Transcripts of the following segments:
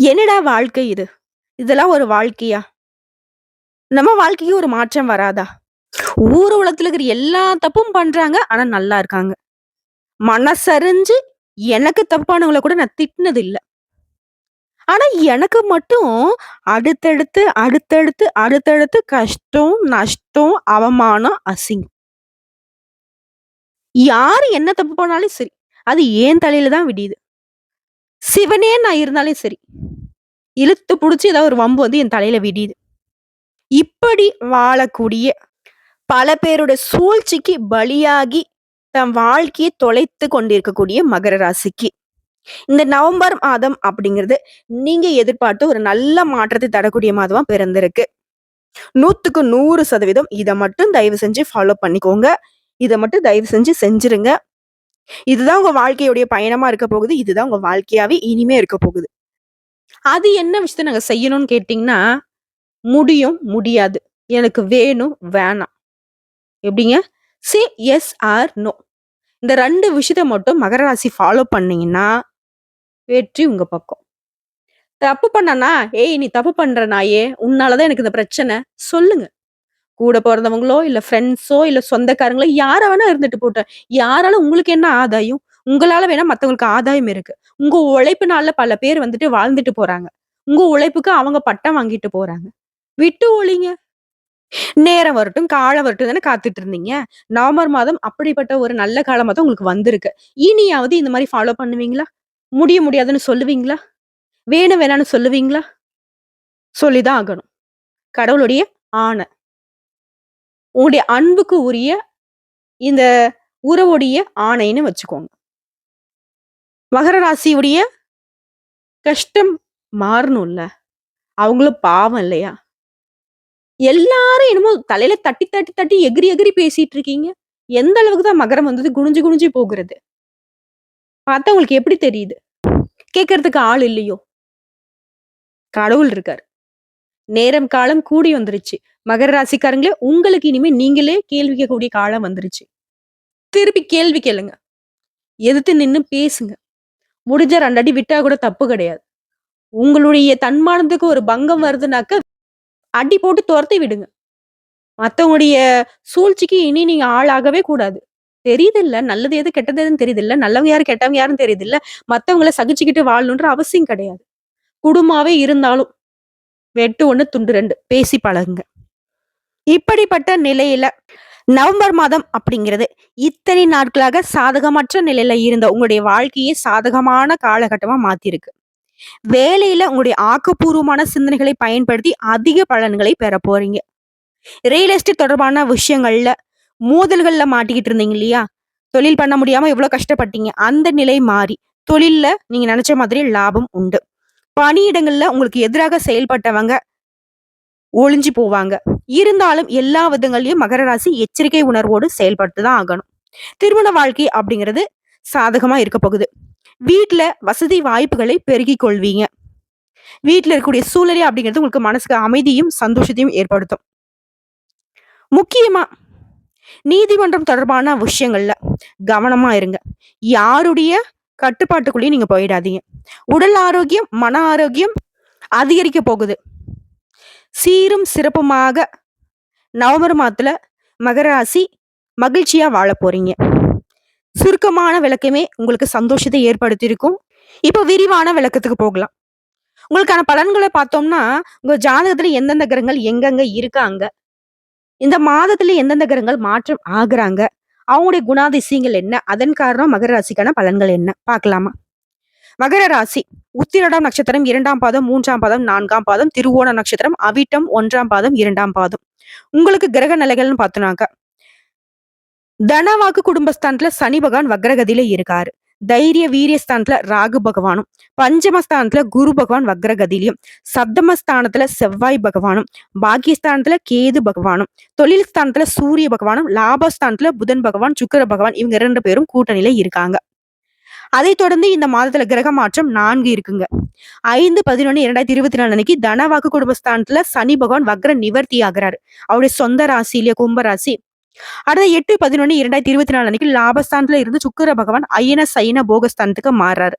என்னடா வாழ்க்கை இது? இதெல்லாம் ஒரு வாழ்க்கையா? நம்ம வாழ்க்கைக்கு ஒரு மாற்றம் வராதா? ஊர் உலகத்துல இருக்கிற எல்லா தப்பும் பண்றாங்க. ஆனா நல்லா இருக்காங்க. மனசறிஞ்சு எனக்கு தப்பானவங்கள கூட நான் திட்டுனது இல்ல. ஆனா எனக்கு மட்டும் அடுத்தடுத்து கஷ்டம், நஷ்டம், அவமானம், அசிங்கம். யாரு என்ன தப்பு பண்ணாலும் சரி. அது என் தலையில தான் விடியுது. சிவனே நான் இருந்தாலும் சரி. இழுத்து புடிச்சு ஏதாவது ஒரு வம்பு வந்து என் தலையில விடியுது. இப்படி வாழக்கூடிய பல பேரோட சூழ்ச்சிக்கு பலியாகி தன் வாழ்க்கையை தொலைத்துக் கொண்டிருக்கக்கூடிய மகர ராசிக்கு, இந்த நவம்பர் மாதம் அப்படிங்கிறது நீங்க எதிர்பார்த்த ஒரு நல்ல மாற்றத்தை தரக்கூடிய மாதமா பிறந்திருக்கு. 100க்கு 100% இத மட்டும் தயவு செஞ்சு ஃபாலோ பண்ணிக்கோங்க. இத மட்டும் தயவு செஞ்சு செஞ்சுருங்க. இதுதான் உங்க வாழ்க்கையுடைய பயணமா இருக்க போகுது. இதுதான் உங்க வாழ்க்கையாவே இனிமே இருக்க போகுது. அது என்ன விஷயத்த நாங்க செய்யணும்னு கேட்டீங்கன்னா, முடியும், முடியாது. எனக்கு வேணும், வேணாம். எப்படிங்க? Say yes or no. இந்த 2 விஷயத்த மட்டும் மகர ராசி ஃபாலோ பண்ணீங்கன்னா, வெற்றி உங்க பக்கம். தப்பு பண்ணனா, "ஏய் நீ தப்பு பண்ற நாயே! உன்னால தான் எனக்கு இந்த பிரச்சனை." சொல்லுங்க. கூட பொறந்தவங்களோ, இல்ல ஃப்ரெண்ட்ஸோ, இல்ல சொந்தக்காரங்களோ யாரா வேணா இருந்துட்டு போட்டும். யாரால உங்களுக்கு என்ன ஆதாயம்? உங்களால வேணா மத்தவங்களுக்கு ஆதாயம் இருக்கு. உங்க உழைப்புனால பல பேர் வந்துட்டு வாழ்ந்துட்டு போறாங்க. உங்க உழைப்புக்கு அவங்க பட்டம் வாங்கிட்டு போறாங்க. விட்டு ஒழிங்க. நேரம் வரட்டும், காலம் வரட்டும் தானே காத்துட்டு இருந்தீங்க. நவம்பர் மாதம் அப்படிப்பட்ட ஒரு நல்ல காலமா தான் உங்களுக்கு வந்திருக்கு. இனியாவது இந்த மாரி ஃபாலோ பண்ணுவீங்களா? முடியாதுன்னு சொல்லுவீங்களா? வேணும் வேணான்னு சொல்லுவீங்களா? சொல்லி தான் ஆகணும். கடவுளுடைய ஆணை. உங்களுடைய அன்புக்கு உரிய இந்த உறவுடைய ஆணைன்னு வச்சுக்கோங்க. மகர ராசியுடைய கஷ்டம் மாறணும்ல. அவங்களும் பாவம் இல்லையா? எல்லாரும் என்னமோ தலையில தட்டி எகிறி பேசிட்டு இருக்கீங்க. எந்த அளவுக்கு தான் மகரம் வந்தது குனிஞ்சு போகுறது? பார்த்தா உங்களுக்கு எப்படி தெரியுது? கேட்கறதுக்கு ஆள் இல்லையோ? கடவுள் இருக்காரு. நேரம், காலம் கூடி வந்துருச்சு. மகர ராசிக்காரங்களே, உங்களுக்கு இனிமே நீங்களே கேள்வி கேட்கக்கூடிய காலம் வந்துருச்சு. திருப்பி கேள்வி கேளுங்க. எதிர்த்து நின்னு பேசுங்க. முடிஞ்சா 2 அடி விட்டா கூட தப்பு கிடையாது. உங்களுடைய தன்மானத்துக்கு ஒரு பங்கம் வருதுனாக்க, அடி போட்டு தொரத்தி விடுங்க. மத்தவங்களுடைய சூழ்ச்சிக்கு இனி நீங்க ஆளாகவே கூடாது. தெரியுதுல்ல, நல்லது எது, கெட்டது எதுன்னு தெரியுதுல்ல. நல்லவங்க யாரு, கெட்டவங்க யாருன்னு தெரியுதுல்ல. மத்தவங்கள சகிச்சுக்கிட்டு வாழணுன்ற அவசியம் கிடையாது. குடும்பமாவே இருந்தாலும், வெட்டு 1 துண்டு 2 பேசி பழகுங்க. இப்படிப்பட்ட நிலையில நவம்பர் மாதம் அப்படிங்கிறது இத்தனை நாட்களாக சாதகமற்ற நிலையில இருந்த உங்களுடைய வாழ்க்கையை சாதகமான காலகட்டமா மாத்திருக்கு. வேலையில உங்களுடைய ஆக்கப்பூர்வமான சிந்தனைகளை பயன்படுத்தி அதிக பலன்களை பெற போறீங்க. ரியல் எஸ்டேட் தொடர்பான விஷயங்கள்ல மோதல்கள்ல மாட்டிக்கிட்டு இருந்தீங்க இல்லையா? தொழில் பண்ண முடியாம எவ்வளவு கஷ்டப்பட்டீங்க. அந்த நிலை மாறி தொழில்ல நீங்க நினைச்ச மாதிரி லாபம் உண்டு. பணியிடங்கள்ல உங்களுக்கு எதிராக செயல்பட்டவங்க ஒளிஞ்சு போவாங்க. இருந்தாலும் எல்லா விதங்கள்லயும் மகர ராசி எச்சரிக்கை உணர்வோடு செயல்பட்டு தான் ஆகணும். திருமண வாழ்க்கை அப்படிங்கிறது சாதகமா இருக்க போகுது. வீட்ல வசதி வாய்ப்புகளை பெருக்கிக் கொள்வீங்க. வீட்ல இருக்கக்கூடிய சூழ்நிலை அப்படிங்கிறது உங்களுக்கு மனசுக்கு அமைதியும், சந்தோஷத்தையும் ஏற்படுத்தும். முக்கியமா நீதிமன்றம் தொடர்பான விஷயங்கள்ல கவனமா இருங்க. யாருடைய கட்டுப்பாட்டுக்குள்ளேயும் நீங்க போயிடாதீங்க. உடல் ஆரோக்கியம், மன ஆரோக்கியம் அதிகரிக்க போகுது. சீரும் சிறப்புமாக நவம்பர் மாதத்துல மகர ராசி மகிழ்ச்சியா வாழப் போறீங்க. சுருக்கமான விளக்கமே உங்களுக்கு சந்தோஷத்தை ஏற்படுத்தியிருக்கும். இப்போ விரிவான விளக்கத்துக்கு போகலாம். உங்களுக்கான பலன்கள பார்த்தோம்னா, உங்க ஜாதகத்துல எந்தெந்த கிரகங்கள் எங்கெங்க இருக்காங்க? இந்த மாதத்துல எந்தெந்த கிரகங்கள் மாற்றம் ஆகுறாங்க? அவங்களுடைய குணாதிசயங்கள் என்ன? அதன் காரணம் மகர ராசிக்கான பலன்கள் என்ன? பார்க்கலாமா? மகர ராசி உத்திரடம் நட்சத்திரம் 2ஆம் பாதம், 3ஆம் பாதம், 4ஆம் பாதம், திருவோண நட்சத்திரம், அவிட்டம் 1ஆம் பாதம், 2ஆம் பாதம். உங்களுக்கு கிரக நிலைகள்னு பார்த்தோம்னாக்க, தனவாக்கு குடும்பஸ்தானத்துல சனி பகவான் வக்ரகதியில இருக்காரு. தைரிய வீரியஸ்தானத்துல ராகு பகவானும், பஞ்சமஸ்தானத்துல குரு பகவான் வக்ரகதியிலும், சப்தமஸ்தானத்துல செவ்வாய் பகவானும், பாக்கியஸ்தானத்துல கேது பகவானும், தொழில் ஸ்தானத்துல சூரிய பகவானும், லாபஸ்தானத்துல புதன் பகவான், சுக்கிர பகவான் இவங்க 2 பேரும் கூட்டணியில இருக்காங்க. அதைத் தொடர்ந்து இந்த மாதத்துல கிரக மாற்றம் 4 இருக்குங்க. 5/11/2024 அன்னைக்கு தனவாக்கு குடும்பஸ்தானத்துல சனி பகவான் வக்ர நிவர்த்தி ஆகுறாரு. அவருடைய சொந்த ராசியிலே கும்ப ராசி. அடுத்த 8/11/2024 அன்னைக்கு லாபஸ்தானத்துல இருந்து சுக்கிர பகவான் அயன சயன போகஸ்தானத்துக்கு மாறுறாரு.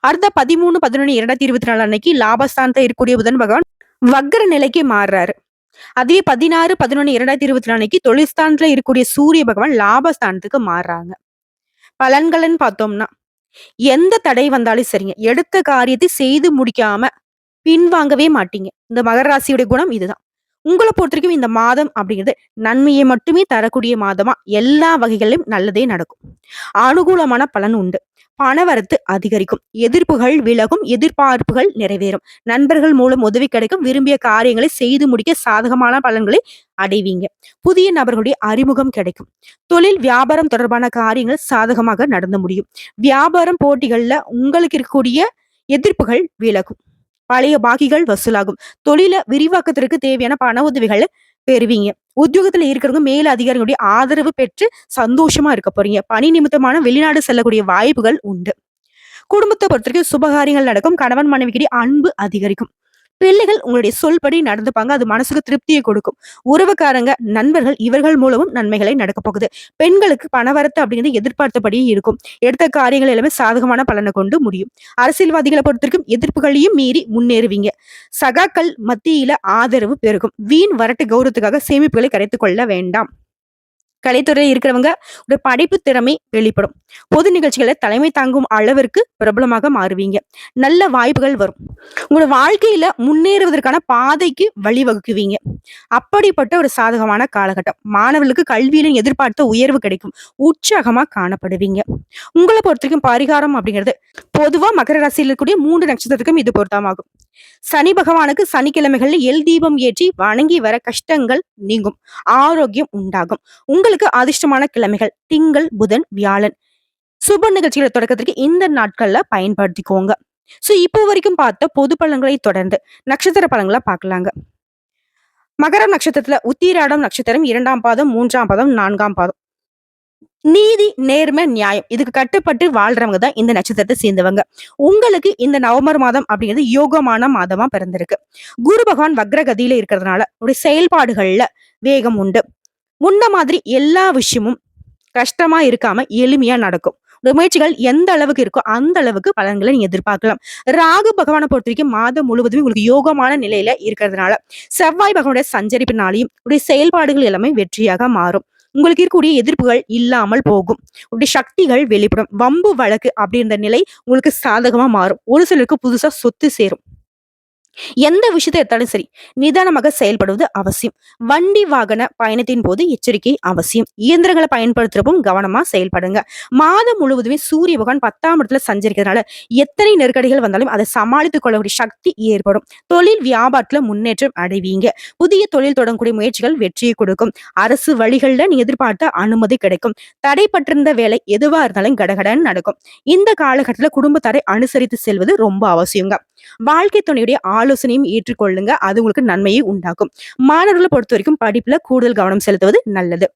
அடுத்த 13/11/2024 அன்னைக்கு லாபஸ்தானத்துல இருக்கக்கூடிய புதன் பகவான் வக்ர நிலைக்கு மாறுறாரு. அதே 16/11/2024 அன்னைக்கு தொழில் ஸ்தானத்துல இருக்கக்கூடிய சூரிய பகவான் லாபஸ்தானத்துக்கு மாறுறாங்க. பலன்கள்னு பார்த்தோம்னா, எந்த தடை வந்தாலும் சரிங்க, எடுத்த காரியத்தை செய்து முடிக்காம பின்வாங்கவே மாட்டீங்க. இந்த மகர ராசியுடைய குணம் இதுதான். உங்கள பொறுத்தவரைக்கும் இந்த மாதம் அப்படிங்கிறது நன்மையை மட்டுமே தரக்கூடிய மாதமா எல்லா வகைகளிலும் நல்லதே நடக்கும். அனுகூலமான பலன் உண்டு. பணவரத்து அதிகரிக்கும். எதிர்ப்புகள் விலகும். எதிர்பார்ப்புகள் நிறைவேறும். நண்பர்கள் மூலம் உதவி கிடைக்கும். விரும்பிய காரியங்களை செய்து முடிக்க சாதகமான பலன்களை அடைவீங்க. புதிய நபர்களுடைய அறிமுகம் கிடைக்கும். தொழில் வியாபாரம் தொடர்பான காரியங்கள் சாதகமாக நடந்து முடியும். வியாபாரம் போட்டிகள்ல உங்களுக்கு இருக்கக்கூடிய எதிர்ப்புகள் விலகும். பழைய பாக்கிகள் வசூலாகும். தொழில விரிவாக்கத்திற்கு தேவையான பண உதவிகள் பெறுவீங்க. உத்தியோகத்துல இருக்கிறவங்க மேல அதிகாரிகளுடைய ஆதரவு பெற்று சந்தோஷமா இருக்க போறீங்க. பணி நிமித்தமான வெளிநாடு செல்லக்கூடிய வாய்ப்புகள் உண்டு. குடும்பத்தை பொறுத்தவரைக்கும் சுபகாரியங்கள் நடக்கும். கணவன் மனைவிக்கிடையே அன்பு அதிகரிக்கும். பிள்ளைகள் உங்களுடைய சொல்படி நடந்துப்பாங்க. அது மனசுக்கு திருப்தியை கொடுக்கும். உறவுக்காரங்க, நண்பர்கள் இவர்கள் மூலமும் நன்மைகளை நடக்க போகுது. பெண்களுக்கு பணவரத்து அப்படிங்கிறது எதிர்பார்த்தபடியே இருக்கும். எடுத்த காரியங்கள் எல்லாமே சாதகமான பலனை கொண்டு முடியும். அரசியல்வாதிகளை பொறுத்திருக்கும் எதிர்ப்புகளையும் மீறி முன்னேறுவீங்க. சகாக்கள் மத்தியில ஆதரவு பெருகும். வீண் வரட்டு கௌரவத்துக்காக சேமிப்புகளை கரைத்துக் கொள்ள வேண்டாம். கலைத்துறையில் இருக்கிறவங்க ஒரு படைப்பு திறமை வெளிப்படும். பொது நிகழ்ச்சிகளை தலைமை தாங்கும் அளவிற்கு பிரபலமாக மாறுவீங்க. நல்ல வாய்ப்புகள் வரும். உங்களோட வாழ்க்கையில முன்னேறுவதற்கான பாதைக்கு வழிவகுக்குவீங்க. அப்படிப்பட்ட ஒரு சாதகமான காலகட்டம். மாணவர்களுக்கு கல்வியில எதிர்பார்த்த உயர்வு கிடைக்கும். உற்சாகமா காணப்படுவீங்க. உங்களை பொறுத்தவரைக்கும் பரிகாரம் அப்படிங்கிறது பொதுவா மகர ராசியில் இருக்கக்கூடிய 3 நட்சத்திரத்துக்கும் இது பொருத்தமாகும். சனி பகவானுக்கு சனிக்கிழமைகள்ல எல் தீபம் ஏற்றி வணங்கி வர கஷ்டங்கள் நீங்கும். ஆரோக்கியம் உண்டாகும். உங்களுக்கு அதிர்ஷ்டமான கிழமைகள் திங்கள், புதன், வியாழன். சுப நிகழ்ச்சிகளை தொடக்கத்திற்கு இந்த நாட்கள்ல பயன்படுத்திக்கோங்க. சோ இப்போ வரைக்கும் பார்த்த பொது பலன்களை தொடர்ந்து நட்சத்திர பலன்களை பார்க்கலாங்க. மகரம் நட்சத்திரத்துல உத்திராடம் நட்சத்திரம் 2ஆம் பாதம், 3ஆம் பாதம், 4ஆம் பாதம். நீதி, நேர்மை, நியாயம் இதுக்கு கட்டுப்பட்டு வாழ்றவங்க தான் இந்த நட்சத்திரத்தை சேர்ந்தவங்க. உங்களுக்கு இந்த நவம்பர் மாதம் அப்படிங்கிறது யோகமான மாதமா பிறந்திருக்கு. குரு பகவான் வக்ரகதியில இருக்கிறதுனால உடைய செயல்பாடுகள்ல வேகம் உண்டு. முன்ன மாதிரி எல்லா விஷயமும் கஷ்டமா இருக்காம எளிமையா நடக்கும். முயற்சிகள் எந்த அளவுக்கு இருக்கோ அந்த அளவுக்கு பலன்களை நீங்க எதிர்பார்க்கலாம். ராகு பகவானை பொறுத்த வரைக்கும் மாதம் முழுவதும் உங்களுக்கு யோகமான நிலையில இருக்கிறதுனால செவ்வாய் பகவானுடைய சஞ்சரிப்பினாலையும் உடைய செயல்பாடுகள் எல்லாமே வெற்றியாக மாறும். உங்களுக்கு இருக்கக்கூடிய எதிர்ப்புகள் இல்லாமல் போகும். உடைய சக்திகள் வெளிப்படும். வம்பு வழக்கு அப்படின்ற நிலை உங்களுக்கு சாதகமா மாறும். ஒரு சிலருக்கு புதுசா சொத்து சேரும். எந்த விஷயத்தை எடுத்தாலும் சரி நிதானமாக செயல்படுவது அவசியம். வண்டி வாகன பயணத்தின் போது எச்சரிக்கை அவசியம். இயந்திரங்களை பயன்படுத்துறவும் கவனமா செயல்படுங்க. மாதம் முழுவதுமே சூரிய பகவான் 10ஆம் இடத்துல சஞ்சரிக்கிறதுனால எத்தனை நெருக்கடிகள் வந்தாலும் அதை சமாளித்துக் கொள்ளக்கூடிய சக்தி ஏற்படும். தொழில் வியாபாரத்துல முன்னேற்றம் அடைவீங்க. புதிய தொழில் தொடங்கக்கூடிய முயற்சிகள் வெற்றியை கொடுக்கும். அரசு வழிகள்ல நீ எதிர்பார்த்த அனுமதி கிடைக்கும். தடைப்பட்டிருந்த வேலை எதுவா இருந்தாலும் கடகடன்னு நடக்கும். இந்த காலகட்டத்துல குடும்பத்தாரை அனுசரித்து செல்வது ரொம்ப அவசியங்க. வாழ்க்கை துணையுடைய ஆலோசனையும் ஏற்றுக்கொள்ளுங்க. அது உங்களுக்கு நன்மையை உண்டாக்கும். மாணவர்களை பொறுத்த வரைக்கும் படிப்புல கூடுதல் கவனம் செலுத்துவது நல்லது.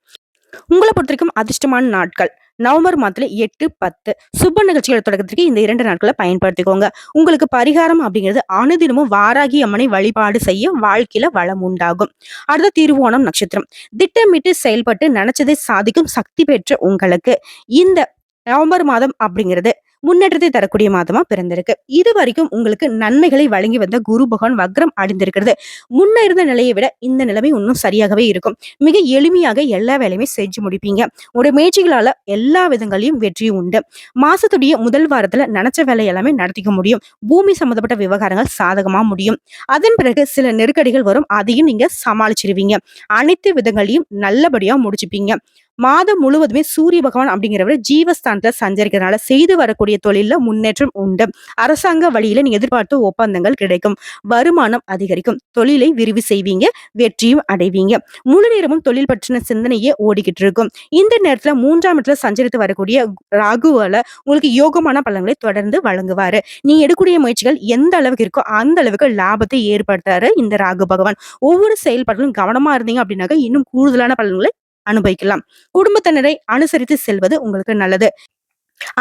உங்களை பொறுத்த வரைக்கும் அதிர்ஷ்டமான நாட்கள் நவம்பர் மாதத்துல 8, 10 சுப நிகழ்ச்சிகளை தொடக்கத்திற்கு இந்த 2 நாட்களை பயன்படுத்திக்கோங்க. உங்களுக்கு பரிகாரம் அப்படிங்கிறது அனுதினமும் வாராகி அம்மனை வழிபாடு செய்ய வாழ்க்கையில வளம் உண்டாகும். அடுத்த திருவோணம் நட்சத்திரம். திட்டமிட்டு செயல்பட்டு நினைச்சதை சாதிக்கும் சக்தி பெற்ற உங்களுக்கு இந்த நவம்பர் மாதம் அப்படிங்கிறது முன்னேற்றத்தை தரக்கூடிய மாதமா பிறந்திருக்கு. இது வரைக்கும் உங்களுக்கு நன்மைகளை வழங்கி வந்த குரு பகவான் வக்ரம் அடைந்திருக்கிறது. முன்ன இருந்த நிலையை விட இந்த நிலைமை இன்னும் சரியாகவே இருக்கும். மிக எளிமையாக எல்லா வேலையுமே செஞ்சு முடிப்பீங்க. உங்களுடைய முயற்சிகளால எல்லா விதங்களையும் வெற்றி உண்டு. மாசத்துடைய முதல் வாரத்துல நினைச்ச வேலை எல்லாமே நடத்திக்க முடியும். பூமி சம்பந்தப்பட்ட விவகாரங்கள் சாதகமா முடியும். அதன் பிறகு சில நெருக்கடிகள் வரும். அதையும் நீங்க சமாளிச்சிருவீங்க. அனைத்து விதங்களையும் நல்லபடியா முடிச்சுப்பீங்க. மாதம் முழுவதுமே சூரிய பகவான் அப்படிங்கிறவர் ஜீவஸ்தானத்துல சஞ்சரிக்கிறதுனால செய்து வரக்கூடிய தொழில முன்னேற்றம் உண்டு. அரசாங்க வழியில நீங்க எதிர்பார்த்த ஒப்பந்தங்கள் கிடைக்கும். வருமானம் அதிகரிக்கும். தொழிலை விரிவு செய்வீங்க. வெற்றியும் அடைவீங்க. முழு நேரமும் தொழில் பற்றின சிந்தனையே ஓடிக்கிட்டு இருக்கும். இந்த நேரத்துல 3ஆம் இடத்துல சஞ்சரித்து வரக்கூடிய ராகுவால உங்களுக்கு யோகமான பலன்களை தொடர்ந்து வழங்குவாரு. நீ எடுக்கக்கூடிய முயற்சிகள் எந்த அளவுக்கு இருக்கோ அந்த அளவுக்கு லாபத்தை ஏற்படுத்தாரு இந்த ராகு பகவான். ஒவ்வொரு செயல்பாட்டிலும் கவனமா இருந்தீங்க அப்படின்னாக்க இன்னும் கூடுதலான பலன்களை அனுபவிக்கலாம். குடும்பத்தினரை அனுசரித்து செல்வது உங்களுக்கு நல்லது.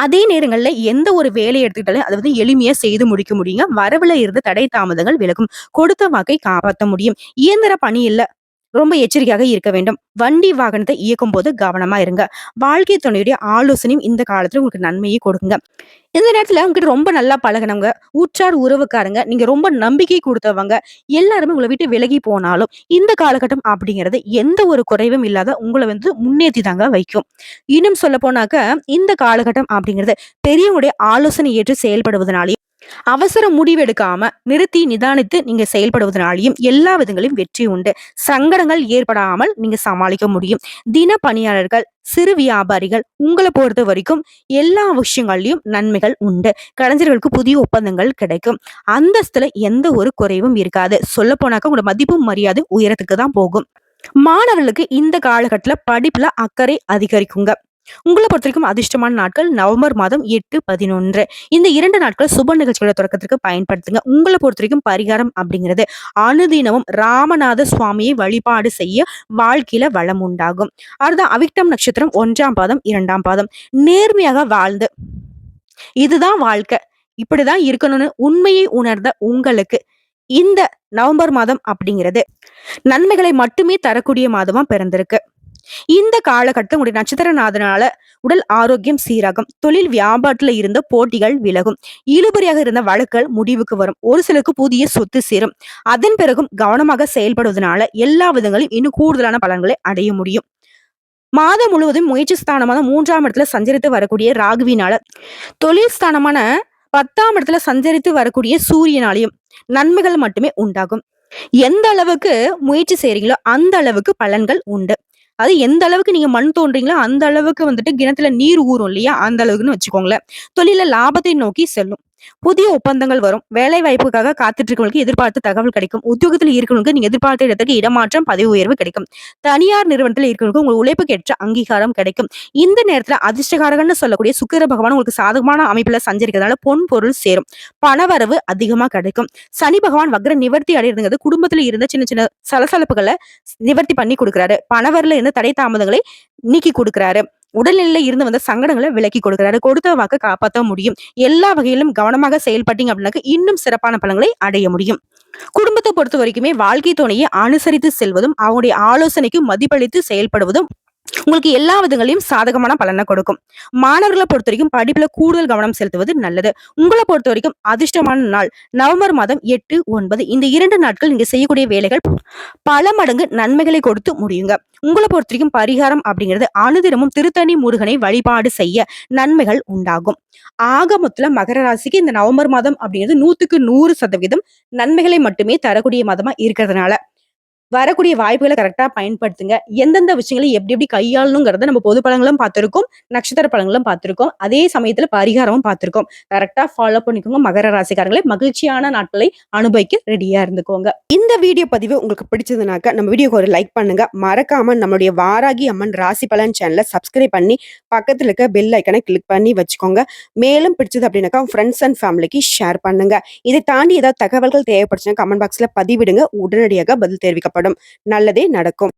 அதே நேரங்கள்ல எந்த ஒரு வேலையை எடுத்துக்கிட்டாலும் அதை வந்து எளிமையா செய்து முடிக்க முடியுங்க. வரவுல இருந்து தடை தாமதங்கள் விலகும். கொடுத்த வாக்கை காப்பாற்ற முடியும். இயந்திர பணி இல்ல ரொம்ப எச்சரிக்கையாக இருக்க வேண்டும். வண்டி வாகனத்தை இயக்கும்போது கவனமா இருங்க. வாழ்க்கை துணையுடைய ஆலோசனையும் இந்த காலத்துல உங்களுக்கு நன்மையை கொடுக்குங்க. இந்த நேரத்துல உங்ககிட்ட ரொம்ப நல்லா பழகுனவங்க, உற்றார் உறவுக்காரங்க, நீங்க ரொம்ப நம்பிக்கை குடுத்தவங்க, எல்லாருமே உங்கள விட்டு விலகி போனாலும், இந்த காலகட்டம் அப்படிங்கிறது எந்த ஒரு குறைவும் இல்லாத உங்கள முன்னேத்தி தாங்க வைக்கும். இன்னும் சொல்லப்போனாக்க, இந்த காலகட்டம் அப்படிங்கிறது பெரியவங்களுடைய ஆலோசனை ஏற்று செயல்படுவதனாலயும், அவசர முடிவெடுக்காம நிறுத்தி நிதானித்து நீங்க செயல்படுவதனாலயும் எல்லா விதங்களிலும் வெற்றி உண்டு. சங்கடங்கள் ஏற்படாமல் நீங்க சமாளிக்க முடியும். தின பணியாளர்கள், சிறு வியாபாரிகள் உங்கள பொறுத்த வரைக்கும் எல்லா விஷயங்கள்லயும் நன்மைகள் உண்டு. கலைஞர்களுக்கு புதிய ஒப்பந்தங்கள் கிடைக்கும். அந்தஸ்துல எந்த ஒரு குறைவும் இருக்காது. சொல்லப்போனாக்க உங்களோட மதிப்பும் மரியாதை உயரத்துக்கு தான் போகும். மாணவர்களுக்கு இந்த காலகட்டத்துல படிப்புல அக்கறை அதிகரிக்குங்க. உங்கள பொறுத்தவரைக்கும் அதிர்ஷ்டமான நாட்கள் நவம்பர் மாதம் 8, 11. இந்த 2 நாட்கள் சுப நிகழ்ச்சிகளோட தொடக்கத்திற்கு பயன்படுத்துங்க. உங்கள பொறுத்தவரைக்கும் பரிகாரம் அப்படிங்கிறது அனுதினமும் ராமநாத சுவாமியை வழிபாடு செய்ய வாழ்க்கையில வளம் உண்டாகும். அடுத்து அவிட்டம் நட்சத்திரம் 1ஆம் பாதம், 2ஆம் பாதம். நேர்மையாக வாழ்ந்து இதுதான் வாழ்க்கை. இப்படிதான் இருக்கணும்னு உண்மையை உணர்ந்த உங்களுக்கு இந்த நவம்பர் மாதம் அப்படிங்கிறது நன்மைகளை மட்டுமே தரக்கூடிய மாதமா பிறந்திருக்கு. இந்த காலகட்டம் உங்களுடைய நட்சத்திரநாதனால உடல் ஆரோக்கியம் சீராகும். தொழில் வியாபாரத்துல இருந்த போட்டிகள் விலகும். இழுபறியாக இருந்த வழக்குகள் முடிவுக்கு வரும். ஒரு சிலருக்கு புதிய சொத்து சேரும். அதன் பிறகும் கவனமாக செயல்படுவதனால எல்லா விதங்களையும் இன்னும் கூடுதலான பலன்களை அடைய முடியும். மாதம் முழுவதும் முயற்சி ஸ்தானமான 3ஆம் இடத்துல சஞ்சரித்து வரக்கூடிய ராகுவினால தொழில் ஸ்தானமான 10ஆம் இடத்துல சஞ்சரித்து வரக்கூடிய சூரியனாலையும் நன்மைகள் மட்டுமே உண்டாகும். எந்த அளவுக்கு முயற்சி செய்றீங்களோ அந்த அளவுக்கு பலன்கள் உண்டு. அது எந்த அளவுக்கு நீங்க மண் தோன்றீங்களோ அந்த அளவுக்கு கிணத்துல நீர் ஊறும் இல்லையா? அந்த அளவுக்குன்னு வச்சுக்கோங்களேன். தொழில லாபத்தை நோக்கி செல்லும். புதிய ஒப்பந்தங்கள் வரும். வேலை வாய்ப்புக்காக காத்துட்டு இருக்கவங்களுக்கு எதிர்பார்த்த தகவல் கிடைக்கும். உத்தியோகத்துல இருக்கிறவங்களுக்கு நீங்க எதிர்பார்த்த இடத்துக்கு இடமாற்றம், பதவி உயர்வு கிடைக்கும். தனியார் நிறுவனத்துல இருக்கிறவங்களுக்கு உங்க உழைப்புக்கு ஏற்ற அங்கீகாரம் கிடைக்கும். இந்த நேரத்துல அதிர்ஷ்டகாரகன்னு சொல்லக்கூடிய சுக்கிர பகவான் உங்களுக்கு சாதகமான அமைப்புல சஞ்சரிக்கிறதுனால பொன் பொருள் சேரும். பணவரவு அதிகமா கிடைக்கும். சனி பகவான் வக்ர நிவர்த்தி அடைகிறதுங்கிறது குடும்பத்துல இருந்த சின்ன சின்ன சலசலப்புகளை நிவர்த்தி பண்ணி கொடுக்கிறாரு. பணவரல இருந்த தடை தாமதங்களை நீக்கி கொடுக்கிறாரு. உடல்நிலையில இருந்து வந்த சங்கடங்களை விலக்கி கொடுக்கிறாரு. கொடுத்த வாக்க காப்பாற்ற முடியும். எல்லா வகையிலும் கவனமாக செயல்பட்டீங்க அப்படின்னாக்க இன்னும் சிறப்பான பலன்களை அடைய முடியும். குடும்பத்தை பொறுத்த வரைக்குமே வாழ்க்கை துணையை அனுசரித்து செல்வதும் அவங்களுடைய ஆலோசனைக்கு மதிப்பளித்து செயல்படுவதும் உங்களுக்கு எல்லா விதங்களையும் சாதகமான பலனை கொடுக்கும். மாணவர்களை பொறுத்த வரைக்கும் படிப்புல கூடுதல் கவனம் செலுத்துவது நல்லது. உங்களை பொறுத்த வரைக்கும் அதிர்ஷ்டமான நாள் நவம்பர் மாதம் 8, 9. இந்த 2 நாட்கள் நீங்க செய்யக்கூடிய வேலைகள் பல மடங்கு நன்மைகளை கொடுத்து முடியுங்க. உங்களை பொறுத்த வரைக்கும் பரிகாரம் அப்படிங்கிறது அனுதினமும் திருத்தணி முருகனை வழிபாடு செய்ய நன்மைகள் உண்டாகும். ஆக மொத்தத்துல மகர ராசிக்கு இந்த நவம்பர் மாதம் அப்படிங்கிறது 100க்கு 100% நன்மைகளை மட்டுமே தரக்கூடிய மாதமா இருக்கிறதுனால வரக்கூடிய வாய்ப்புகளை கரெக்டா பயன்படுத்துங்க. எந்தெந்த விஷயங்களை எப்படி எப்படி கையாளணுங்கிறத நம்ம பொது பலன்களும் பார்த்திருக்கோம், நட்சத்திர பலன்களும் பார்த்திருக்கோம். அதே சமயத்துல பரிகாரமும் பார்த்திருக்கோம். கரெக்டா ஃபாலோ பண்ணிக்கோங்க. மகர ராசிக்காரங்களே, மகிழ்ச்சியான நாட்களை அனுபவிக்க ரெடியா இருந்துக்கோங்க. இந்த வீடியோ பதிவு உங்களுக்கு பிடிச்சதுனாக்க நம்ம வீடியோக்கு ஒரு லைக் பண்ணுங்க. மறக்காம நம்மளுடைய வாராகி அம்மன் ராசி பலன் சேனலை சப்ஸ்கிரைப் பண்ணி பக்கத்துல இருக்க பெல் ஐக்கனை கிளிக் பண்ணி வச்சுக்கோங்க. மேலும் பிடிச்சது அப்படின்னாக்கா ஃப்ரெண்ட்ஸ் அண்ட் ஃபேமிலிக்கு ஷேர் பண்ணுங்க. இதை தாண்டி ஏதாவது தகவல்கள் தேவைப்படுச்சுன்னா கமெண்ட் பாக்ஸ்ல பதிவிடுங்க. உடனடியாக பதில் தெரிவிக்கப்படும். நல்லதே நடக்கும்.